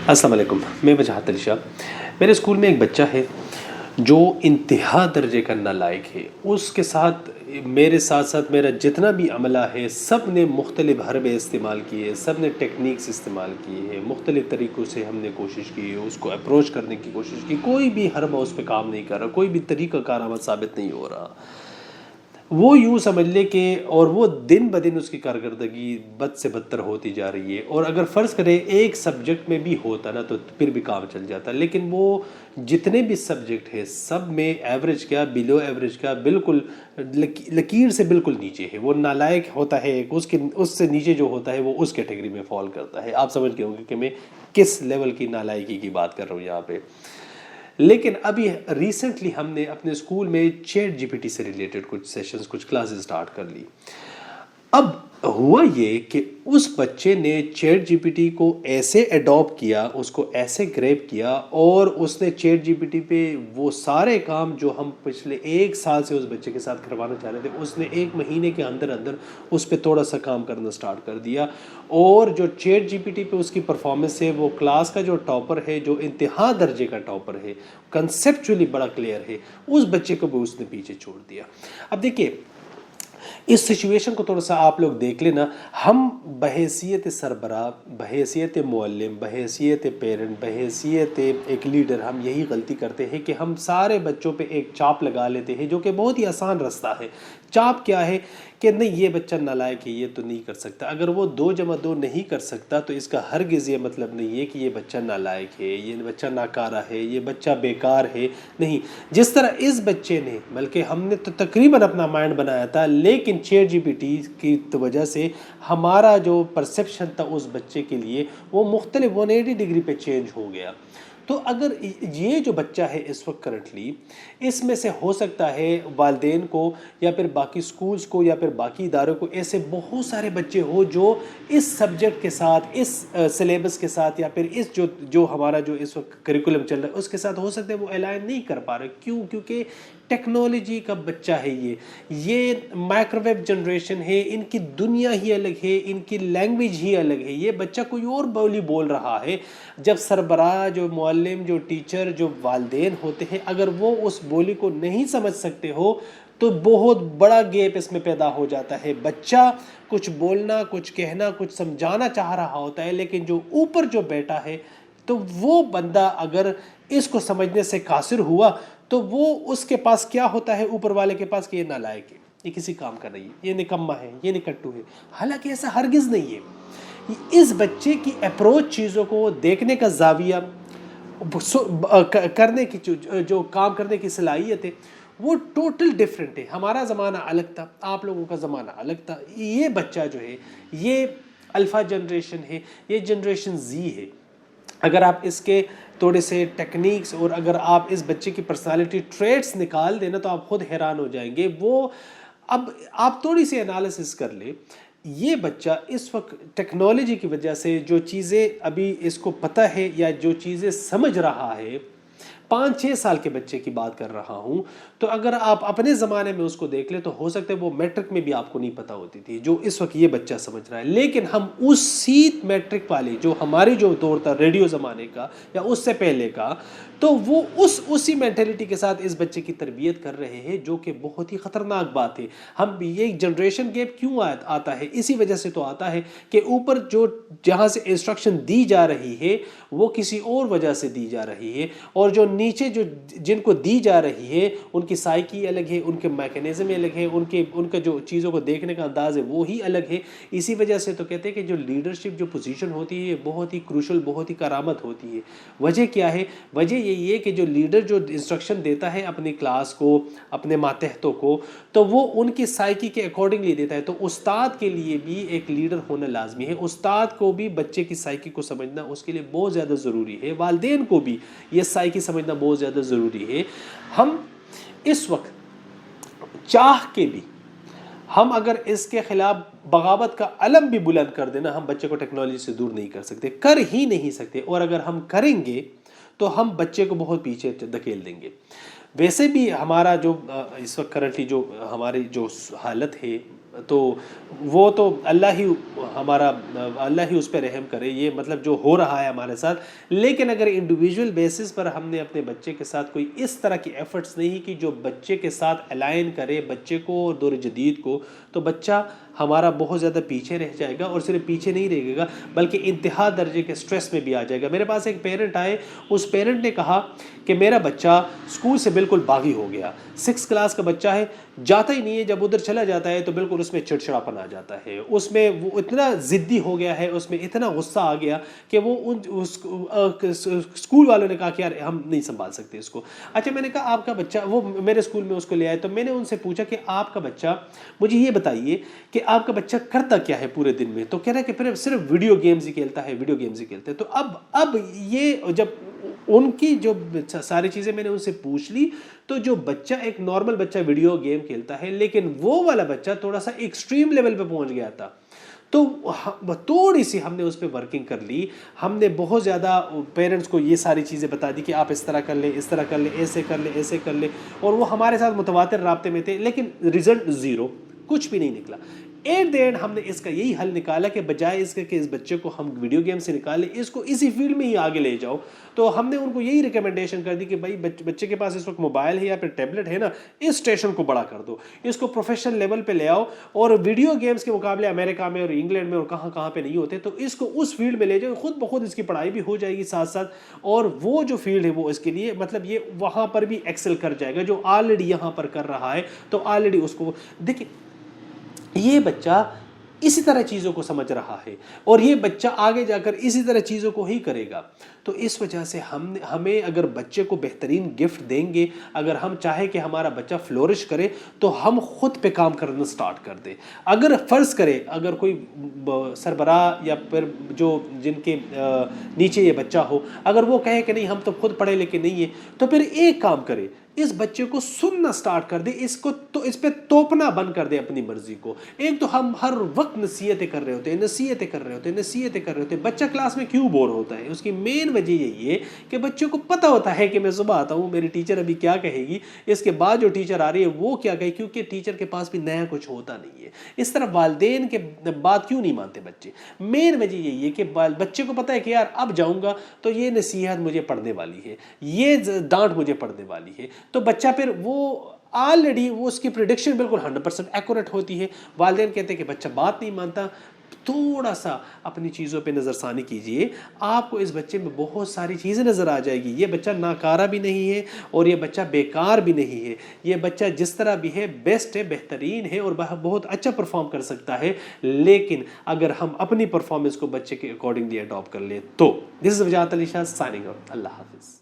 السلام علیکم، میں وجاہت علی شاہ۔ میرے اسکول میں ایک بچہ ہے جو انتہا درجے کا نالائق ہے۔ اس کے ساتھ میرے ساتھ میرا جتنا بھی عملہ ہے سب نے مختلف حربے استعمال کیے، سب نے ٹیکنیکس استعمال کی ہے، مختلف طریقوں سے ہم نے کوشش کی ہے، اس کو اپروچ کرنے کی کوشش کی، کوئی بھی حربہ اس پہ کام نہیں کر رہا، کوئی بھی طریقہ کارآمد ثابت نہیں ہو رہا۔ وہ یوں سمجھ لے کہ اور وہ دن بدن اس کی کارکردگی بد سے بدتر ہوتی جا رہی ہے، اور اگر فرض کرے ایک سبجیکٹ میں بھی ہوتا نا تو پھر بھی کام چل جاتا، لیکن وہ جتنے بھی سبجیکٹ ہے سب میں ایوریج کیا بلو ایوریج کا بالکل لکیر سے بالکل نیچے ہے۔ وہ نالائق ہوتا ہے ایک، اس سے نیچے جو ہوتا ہے وہ اس کیٹیگری میں فال کرتا ہے۔ آپ سمجھ گئے ہوں گے کہ میں کس لیول کی نالائقی کی بات کر رہا ہوں یہاں پہ۔ لیکن ابھی ریسنٹلی ہم نے اپنے اسکول میں چیٹ جی پی ٹی سے ریلیٹڈ کچھ سیشنز، کچھ کلاسز سٹارٹ کر لی۔ اب ہوا یہ کہ اس بچے نے چیٹ جی پی ٹی کو ایسے اڈاپٹ کیا، اس کو ایسے گریب کیا، اور اس نے چیٹ جی پی ٹی پہ وہ سارے کام جو ہم پچھلے ایک سال سے اس بچے کے ساتھ کروانا چاہ رہے تھے، اس نے ایک مہینے کے اندر اس پہ تھوڑا سا کام کرنا سٹارٹ کر دیا۔ اور جو چیٹ جی پی ٹی پہ اس کی پرفارمنس ہے، وہ کلاس کا جو ٹاپر ہے، جو انتہا درجے کا ٹاپر ہے، کنسیپچولی بڑا کلیئر ہے، اس بچے کو بھی اس نے پیچھے چھوڑ دیا۔ اب دیکھیے اس سچویشن کو تھوڑا سا آپ لوگ دیکھ لینا۔ ہم بحیثیت سربراہ، بحیثیت معلم، بحیثیت پیرنٹ، بحیثیت ایک لیڈر، ہم یہی غلطی کرتے ہیں کہ ہم سارے بچوں پہ ایک چاپ لگا لیتے ہیں، جو کہ بہت ہی آسان رستہ ہے۔ چاپ کیا ہے کہ نہیں یہ بچہ نالائق ہے، یہ تو نہیں کر سکتا۔ اگر وہ 2+2 نہیں کر سکتا تو اس کا ہرگز یہ مطلب نہیں ہے کہ یہ بچہ نالائق ہے، یہ بچہ ناکارہ ہے، یہ بچہ بیکار ہے۔ نہیں، جس طرح اس بچے نے، بلکہ ہم نے تو تقریباً اپنا مائنڈ بنایا تھا، لیکن چیٹ جی پی ٹی کی وجہ سے ہمارا جو پرسیپشن تھا اس بچے کے لیے وہ مختلف 180 ڈگری پہ چینج ہو گیا۔ تو اگر یہ جو بچہ ہے اس وقت کرنٹلی، اس میں سے ہو سکتا ہے والدین کو یا پھر باقی سکولز کو یا پھر باقی اداروں کو ایسے بہت سارے بچے ہو جو اس سبجیکٹ کے ساتھ، اس سلیبس کے ساتھ، یا پھر اس جو ہمارا جو اس وقت کریکولم چل رہا ہے اس کے ساتھ ہو سکتا ہے وہ الائن نہیں کر پا رہے۔ کیوں؟ کیونکہ ٹیکنالوجی کا بچہ ہے یہ مائکرو ویو جنریشن ہے، ان کی دنیا ہی الگ ہے، ان کی لینگویج ہی الگ ہے۔ یہ بچہ کوئی اور بولی بول رہا ہے۔ جب سربراہ، جو معلم، جو ٹیچر، جو والدین ہوتے ہیں، اگر وہ اس بولی کو نہیں سمجھ سکتے ہو تو بہت بڑا گیپ اس میں پیدا ہو جاتا ہے۔ بچہ کچھ بولنا، کچھ کہنا، کچھ سمجھانا چاہ رہا ہوتا ہے، لیکن جو اوپر جو بیٹا ہے تو وہ بندہ اگر اس کو سمجھنے سے قاصر ہوا تو وہ اس کے پاس کیا ہوتا ہے، اوپر والے کے پاس، کہ یہ نالائق ہے، یہ کسی کام کا نہیں ہے، یہ نکمہ ہے، یہ نکٹو ہے۔ حالانکہ ایسا ہرگز نہیں ہے۔ اس بچے کی اپروچ، چیزوں کو دیکھنے کا زاویہ، کرنے کی جو کام کرنے کی صلاحیت ہے وہ ٹوٹل ڈیفرنٹ ہے۔ ہمارا زمانہ الگ تھا، آپ لوگوں کا زمانہ الگ تھا۔ یہ بچہ جو ہے یہ الفا جنریشن ہے، یہ جنریشن زی ہے۔ اگر آپ اس کے تھوڑے سے ٹیکنیکس اور اگر آپ اس بچے کی پرسنالٹی ٹریٹس نکال دینا تو آپ خود حیران ہو جائیں گے۔ وہ اب آپ تھوڑی سی انالیسس کر لیں، یہ بچہ اس وقت ٹیکنالوجی کی وجہ سے جو چیزیں ابھی اس کو پتہ ہے یا جو چیزیں سمجھ رہا ہے، 5-6 سال کے بچے کی بات کر رہا ہوں، تو اگر آپ اپنے زمانے میں اس کو دیکھ لیں تو ہو سکتا ہے وہ میٹرک میں بھی آپ کو نہیں پتہ ہوتی تھی جو اس وقت یہ بچہ سمجھ رہا ہے۔ لیکن ہم اسی میٹرک والے، جو ہماری جو دور تھا ریڈیو زمانے کا یا اس سے پہلے کا، تو وہ اسی مینٹیلٹی کے ساتھ اس بچے کی تربیت کر رہے ہیں، جو کہ بہت ہی خطرناک بات ہے۔ ہم یہ جنریشن گیپ کیوں آتا ہے؟ اسی وجہ سے تو آتا ہے کہ اوپر جہاں سے انسٹرکشن دی جا رہی ہے وہ کسی اور وجہ سے دی جا رہی ہے، اور جو نیچے جن کو دی جا رہی ہے ان کی سائیکی الگ ہے، ان کے میکینزم الگ ہے، ان کا جو چیزوں کو دیکھنے کا انداز ہے وہی الگ ہے۔ اسی وجہ سے تو کہتے ہیں کہ جو لیڈرشپ جو پوزیشن ہوتی ہے بہت ہی کروشل، بہت ہی کرامت ہوتی ہے۔ وجہ کیا ہے؟ وجہ یہی ہے کہ جو لیڈر جو انسٹرکشن دیتا ہے اپنی کلاس کو، اپنے ماتحتوں کو، تو وہ ان کی سائیکی کے اکارڈنگلی دیتا ہے۔ تو استاد کے لیے بھی ایک لیڈر ہونا لازمی ہے۔ استاد کو بھی بچے کی سائیکی کو سمجھنا اس کے لیے بہت زیادہ ضروری ہے۔ والدین کو بھی یہ سائیکی سمجھنا بہت زیادہ ضروری ہے۔ ہم اس وقت چاہ کے بھی، ہم اگر اس کے خلاف بغاوت کا علم بھی بلند کر دینا، ہم بچے کو ٹیکنالوجی سے دور نہیں کر سکتے، کر ہی نہیں سکتے۔ اور اگر ہم کریں گے تو ہم بچے کو بہت پیچھے دھکیل دیں گے۔ ویسے بھی ہمارا جو اس وقت کرنٹلی جو ہماری جو حالت ہے تو وہ تو اللہ ہی اس پہ رحم کرے، یہ مطلب جو ہو رہا ہے ہمارے ساتھ. لیکن اگر انڈیویجول بیسس پر ہم نے اپنے بچے کے ساتھ کوئی اس طرح کی ایفرٹس نہیں کی جو بچے کے ساتھ الائن کرے بچے کو اور دور جدید کو، تو بچہ ہمارا بہت زیادہ پیچھے رہ جائے گا، اور صرف پیچھے نہیں رہے گا بلکہ انتہا درجے کے سٹریس میں بھی آ جائے گا. میرے پاس ایک پیرنٹ آئے، اس پیرنٹ نے کہا کہ میرا بچہ اسکول سے بالکل باغی ہو گیا، 6 کلاس کا بچہ ہے، جاتا ہی نہیں ہے، جب ادھر چلا جاتا ہے تو بالکل اس میں چڑچڑاپن آ جاتا ہے، اس میں وہ اتنا ضدی ہو گیا ہے، اس میں اتنا غصہ آ گیا کہ وہ اسکول والوں نے کہا کہ یار ہم نہیں سنبھال سکتے اس کو. اچھا میں نے کہا آپ کا بچہ، وہ میرے اسکول میں اس کو لے آئے، تو میں نے ان سے پوچھا کہ آپ کا بچہ، مجھے یہ بتائیے کہ آپ کا بچہ کرتا کیا ہے پورے دن میں؟ تو کہہ رہا ہے کہ پھر صرف ویڈیو گیمز ہی کھیلتا ہے، ویڈیو گیمز ہی کھیلتا ہے. تو اب یہ جب ان کی جو ساری چیزیں میں نے ان سے پوچھ لی، تو جو بچہ ایک نارمل بچہ ویڈیو گیم کھیلتا ہے، لیکن وہ والا بچہ تھوڑا سا ایکسٹریم لیول پہ پہنچ گیا تھا. تو تھوڑی سی ہم نے اس پہ ورکنگ کر لی، ہم نے بہت زیادہ پیرنٹس کو یہ ساری چیزیں بتا دی کہ آپ اس طرح کر لیں، اس طرح کر لیں، ایسے کر لیں، ایسے کر لیں، اور وہ ہمارے ساتھ متواتر رابطے میں تھے، لیکن رزلٹ زیرو، کچھ بھی نہیں نکلا. ایٹ دی اینڈ ہم نے اس کا یہی حل نکالا کہ بجائے اس کے کہ اس بچے کو ہم ویڈیو گیم سے نکالیں، اس کو اسی فیلڈ میں ہی آگے لے جاؤ. تو ہم نے ان کو یہی ریکمنڈیشن کر دی کہ بھائی بچے کے پاس اس وقت موبائل ہے یا پھر ٹیبلٹ ہے نا، اس اسٹیشن کو بڑا کر دو، اس کو پروفیشنل لیول پہ لے آؤ، اور ویڈیو گیمز کے مقابلے امریکہ میں اور انگلینڈ میں اور کہاں کہاں پہ نہیں ہوتے، تو اس کو اس فیلڈ میں لے جاؤ، خود بخود اس کی پڑھائی بھی ہو جائے گی ساتھ ساتھ، اور وہ جو فیلڈ ہے وہ اس کے لیے مطلب یہ وہاں پر بھی ایکسل کر جائے گا جو آلریڈی یہاں پر کر رہا ہے. تو آلریڈی اس کو دیکھیں، یہ بچہ اسی طرح چیزوں کو سمجھ رہا ہے، اور یہ بچہ آگے جا کر اسی طرح چیزوں کو ہی کرے گا. تو اس وجہ سے ہمیں اگر بچے کو بہترین گفٹ دیں گے، اگر ہم چاہے کہ ہمارا بچہ فلورش کرے، تو ہم خود پہ کام کرنا سٹارٹ کر دیں. اگر فرض کرے اگر کوئی سربراہ یا پھر جو جن کے نیچے یہ بچہ ہو، اگر وہ کہے کہ نہیں ہم تو خود پڑھے لکھے نہیں ہیں، تو پھر ایک کام کرے، اس بچے کو سننا سٹارٹ کر دے، اس پہ توپنا بند کر دے اپنی مرضی کو. ایک تو ہم ہر وقت نصیحتیں کر رہے ہوتے ہیں. بچہ کلاس میں کیوں بور ہوتا ہے؟ اس کی مین وجہ یہی ہے کہ بچوں کو پتہ ہوتا ہے کہ میں صبح آتا ہوں، میری ٹیچر ابھی کیا کہے گی، اس کے بعد جو ٹیچر آ رہی ہے وہ کیا کہے، کیونکہ ٹیچر کے پاس بھی نیا کچھ ہوتا نہیں ہے. اس طرح والدین کے بات کیوں نہیں مانتے بچے؟ مین وجہ یہی ہے کہ بچے کو پتہ ہے کہ یار اب جاؤں گا تو یہ نصیحت مجھے پڑھنے والی ہے، یہ ڈانٹ مجھے پڑھنے والی ہے. تو بچہ پھر وہ آلریڈی وہ اس کی پریڈکشن بالکل 100% ایکوریٹ ہوتی ہے. والدین کہتے ہیں کہ بچہ بات نہیں مانتا، تھوڑا سا اپنی چیزوں پہ نظر ثانی کیجئے، آپ کو اس بچے میں بہت ساری چیزیں نظر آ جائے گی. یہ بچہ ناکارہ بھی نہیں ہے اور یہ بچہ بیکار بھی نہیں ہے. یہ بچہ جس طرح بھی ہے بیسٹ ہے، بہترین ہے اور بہت اچھا پرفارم کر سکتا ہے. لیکن اگر ہم اپنی پرفارمنس کو بچے کے اکارڈنگلی اڈاپٹ کر لیں تو. دس از وجاہت علی شاہ سائننگ آؤٹ. اللہ حافظ.